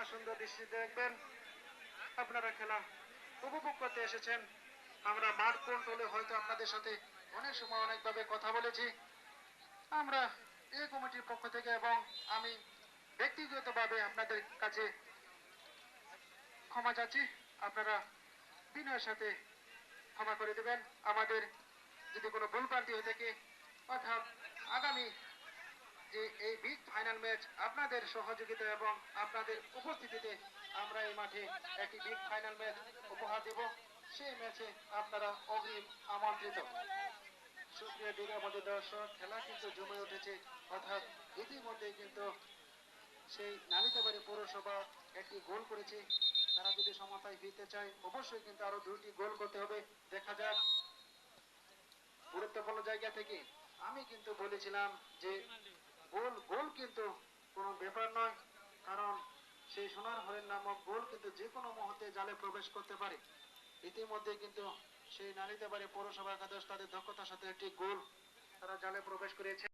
সুন্দর দৃষ্টি দেখবেন। আপনারা খেলা উপভোগ করতে এসেছেন। আমরা মাঠ কন্ট্রোলে হয়তো আপনাদের সাথে অনেক সময় অনেকভাবে কথা বলেছি। আমরা এই কমিটির পক্ষ থেকে এবং আমি ব্যক্তিগতভাবে আপনাদের কাছে ক্ষমা চাচ্ছি। আপনারা বিনয়ের সাথে ক্ষমা করে দেবেন আমাদের যদি কোনো ভুলভ্রান্তি হয়ে থাকে। অর্থাৎ আগামী যে এই বিগ ফাইনাল ম্যাচ আপনাদের সহযোগিতা এবং আপনাদের উপস্থিতিতে আমরা এই মাঠে একটি বিগ ফাইনাল ম্যাচ উপহার দেব। সেই ম্যাচে আপনারা অগ্রিম আমন্ত্রিত। সুপ্রিয় দিকে আমাদের দর্শক, খেলা কিন্তু জমে উঠেছে। অর্থাৎ ইতিমধ্যে কিন্তু সেই নালিতাবাড়ি পৌরসভা একটি গোল করেছে। তারা যদি সমতায় ফিরতে চায় অবশ্যই কিন্তু আরো 2টি গোল করতে হবে। দেখা যাক। গুরুত্বপূর্ণ জায়গা থেকে আমি কিন্তু বলেছিলাম যে গোল গোল কিন্তু কোনো ব্যাপার নয়, কারণ সেই সোনার হরিণ নামক গোল কিন্তু যে কোনো মুহূর্তে জালে প্রবেশ করতে পারে। ইতিমধ্যে কিন্তু সেই নালিতাবাড়ি পৌরসভা একাদশ তাদের দক্ষতার সাথে একটি গোল তারা জালে প্রবেশ করেছে।